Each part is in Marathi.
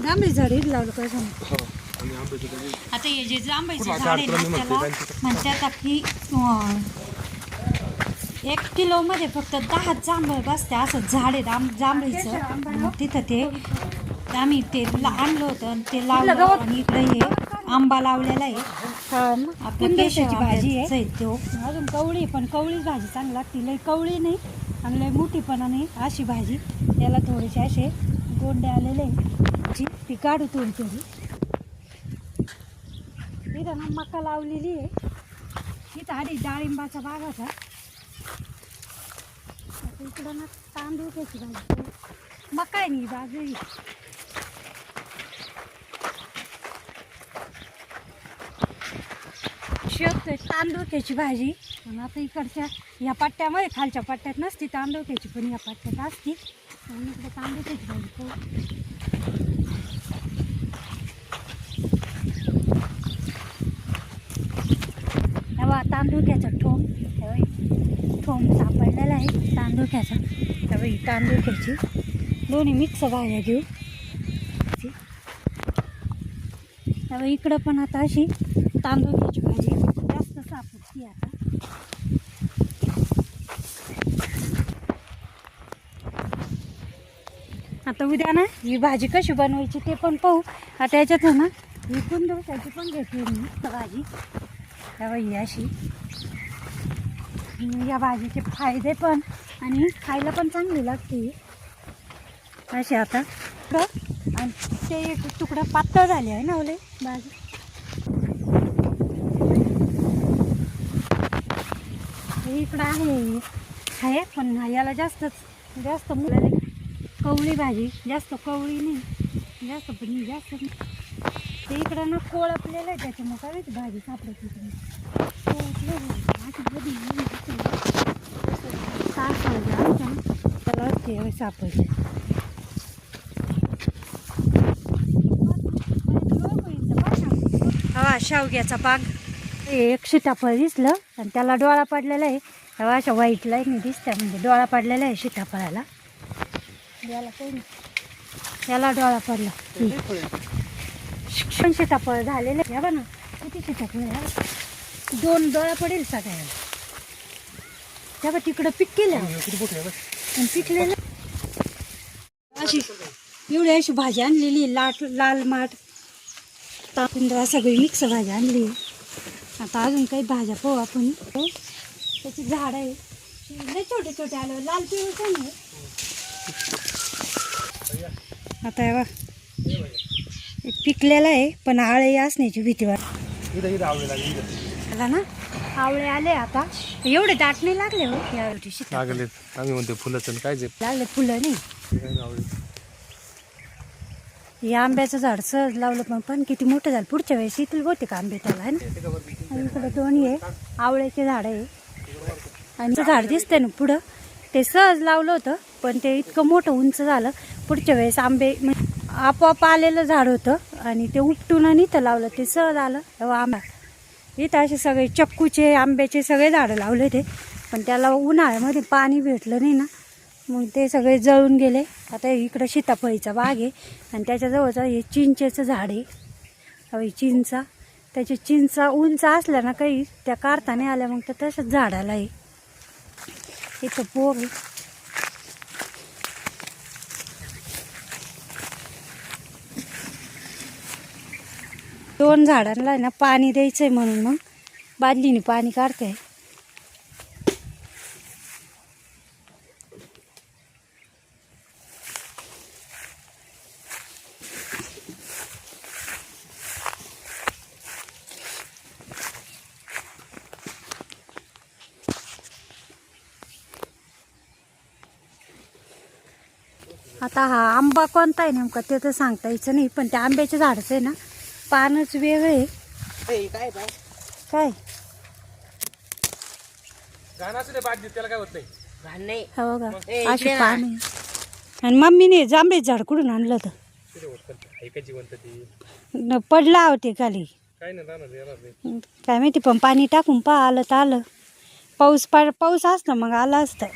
जांभळी झाड इथं लावलं काय सांग. आता हे जे जांभळीचं झाड आहे ना त्याला म्हणतात की 1 किलोमध्ये फक्त 10 जांभळ बसते असं झाड आहे जांभळीचं. तिथं ते आम्ही ते आणलं होतं आणि ते लावलं आणि इकडे हे आंबा लावलेला आहे. आपल्या केशाची भाजी आहे तो अजून कवळी, पण कवळीच भाजी चांगली लागते. लई कवळी नाही आणि लई मोठीपणा नाही अशी भाजी. याला थोडेसे असे गोंडे आलेले आहे. ती काढू थोडी थोडी. इथं ना मका लावलेली आहे. इथं आधी डाळिंबाचा बाग होता. इकडं ना तांदूळ घ्यायची भाजी. मका आहे नाही बाजरी. शेवटची तांदूळक्याची भाजी. आणि आता इकडच्या या पट्ट्यामध्ये खालच्या पट्ट्यात नसती तांदूळक्याची, पण या पट्ट्यात असती. आणि इकडे तांदूळक्याची भाजी तेव्हा तांदूळक्याचा ठोम सापडलेला आहे तांदूळक्याचा. तेव्हा ही तांदूळक्याची दोन्ही मिक्स भाज्या घेऊ. तेव्हा इकडं पण आता अशी तांदूळक्याची भाजी जास्त सापडती. आता उद्या ना ही भाजी कशी बनवायची ते पण पाहू. आता याच्यात ना ही कुंदवसाची पण घेतली मी भाजी. तेव्हा ही अशी या भाजीचे फायदे पण आणि खायला पण चांगली लागते अशी. आता आणि ते एक तुकडं पातळ झाले आहे ना ओले भाजी. इकडं आहे पण याला जास्त मुलाला कवळी भाजी जास्त कवळी नाही जास्त, पण जास्त नाही. ते इकडं ना कोळपलेलं आहे त्याच्यामुळे काय भाजी सापडत इकडे. त्याला ते सापडते. हा शेवग्याचा बाग. एक सीताफळ दिसलं आणि त्याला डोळा पडलेला आहे. तेव्हा अशा व्हाईट लाईन दिसत्या म्हणजे डोळा पडलेला आहे सीताफळाला. याला डोळा पडला. पण सीताफळ झालेलं आहे ना. किती सीताफळ आहे? 2 डोळा पडेल सगळ्याला. तेव्हा तिकडं पिकलेलं पिकलेलं अशी एवढी अशी भाजी आणलेली लाल माठ ताकुंदरा सगळी मिक्स भाजी आणली. आता अजून काही भाज्या पाहू आपण. त्याची झाड आहे लय छोटे छोटे आलं लाल पिवळं पण आहे. आता हे बघ पिकलेला आहे पण आळे असण्याची भीती वाटते ना. आवळे आले आता एवढे दाट नाही लागले हो या वर्षी. आम्ही म्हणतो फुलं काय लागले फुलं नाही. हे आंब्याचं झाड सहज लावलं पण किती मोठं झालं. पुढच्या वेळेस येतील होते का आंबे त्याला आहे ना. आणि इकडे दोन्ही आहे आवळ्याचे झाड आहे आणि झाड दिसतंय ना पुढं. ते सहज लावलं होतं पण ते इतकं मोठं उंच झालं. पुढच्या वेळेस आंबे आपोआप आलेलं झाड होतं आणि ते उपटून आणि इथं लावलं ते सहज आलं. तेव्हा आंबा इथं असे सगळे चक्कूचे आंब्याचे सगळे झाडं लावले ते. पण त्याला उन्हाळ्यामध्ये पाणी भेटलं नाही ना मग ते सगळे जळून गेले. आता इकडं सीताफळीचा बाग आहे आणि त्याच्याजवळच हे चिंचेचं झाड आहे. हवी चिंचा त्याची चिंचा उंच असल्या ना काही त्या काढता नाही आल्या मग तर तसंच झाडाला आहे. इथं पोर आहे. दोन झाडांना आहे ना पाणी द्यायचंय म्हणून मग बादलीने पाणी काढते. आता हा आंबा कोणता आहे नेमका ते तर सांगता यायचं नाही पण त्या आंब्याच्या झाडाचं आहे ना पानच वेगळे आहे. काय हो का अशी पान आहे. आणि मम्मीने जांभळीचं झाड कुठून आणलं होतं पडला होते खाली काय माहिती पण पाणी टाकून आलं तर आलं. पाऊस असतं मग आलं असतं.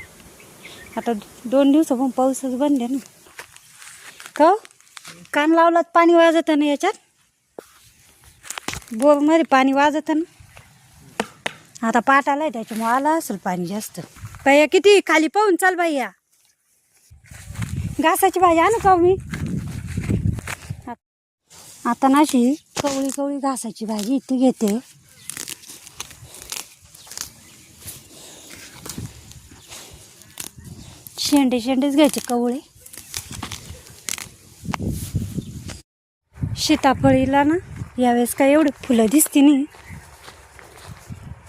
आता 2 दिवसापासून पाऊसच बंद आहे ना. का कान लावलात पाणी वाजत ना याच्यात बोरमध्ये पाणी वाजत ना आता पाट आलाय त्याच्यामुळे आला असेल पाणी जास्त भैया किती खाली पाहून चाल भैया घासाची भाजी आणू का मी आता नाशी कवळी कवळी घासाची भाजी ती घेते शेंडे शेंडेच घ्यायचे कवळे सीताफळीला ना यावेळेस काय एवढे फुलं दिसती नाही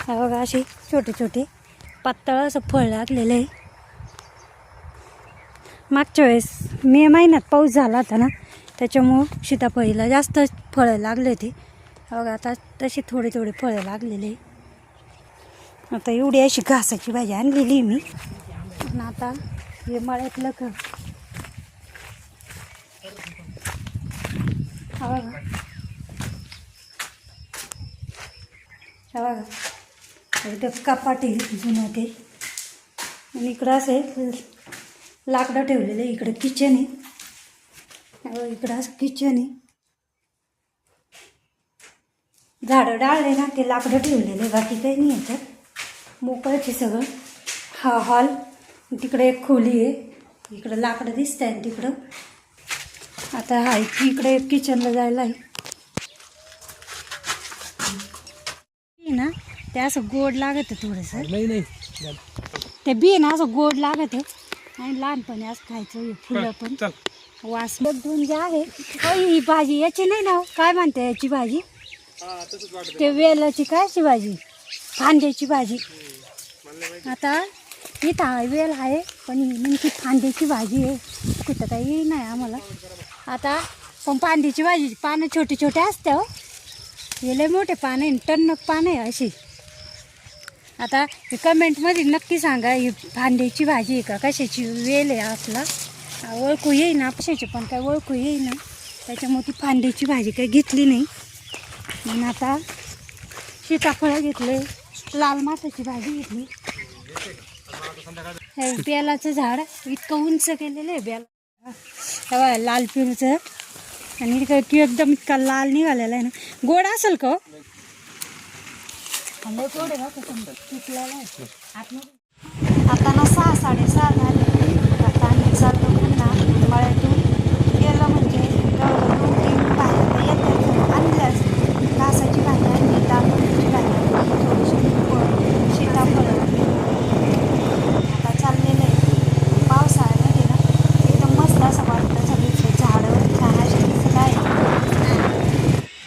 बघा असे छोटे छोटे पातळ असं फळ लागलेलं आहे मागच्या वेळेस मे महिन्यात पाऊस झाला होता ना त्याच्यामुळं सीताफळीला जास्त फळं लागले होते बघा आता तशी थोडे थोडे फळं लागलेले आता एवढी अशी घासाची भाजी आणलेली मी आणि आता हे मळ्यातलं का हा बघा हा बघा इथं कपाट आहे जुनं ते आणि इकडं असे लाकडं ठेवलेलं आहे इकडं किचन आहे इकडं असं किचन आहे झाडं डाळले ना ते लाकडं ठेवलेले बाकी काही नाही याच्यात मोकळचे सगळं हा हॉल तिकडे एक खोली आहे इकडं लाकडं दिसत आहे तिकडं आता हा इकडे किचनला जायला आहे ना ते असं गोड लागत थोडंसं नाही ते बी ना असं गोड लागत आणि लहानपणी असं खायचं हे फुलं पण वास दोन जे आहे ही भाजी याची नाही ना काय म्हणते याची भाजी ते वेलाची कायची भाजी फांद्याची भाजी आता इथं वेल आहे पण नेमकी फांद्याची भाजी आहे कुठं काही नाही आम्हाला आता पण फांद्याची भाजी पानं छोटे छोटे असते हो हे लय मोठे पानं आहे टणक पानं आहे अशी आता कमेंटमध्ये नक्की सांगा ही फांद्याची भाजी आहे का कशाची वेल आहे आपला ओळखू येईना कशाची पण काय ओळखू येईना त्याच्यामुळे ती फांद्याची भाजी काही घेतली नाही म्हणून आता सीताफळं घेतले लाल माठाची भाजी घेतली हे बेलाचं झाड इतकं उंच केलेलं आहे बेल लाल पिरूचं आणि एकदम इतका लाल निघालेला आहे ना गोड असेल का आता ना 6-6:30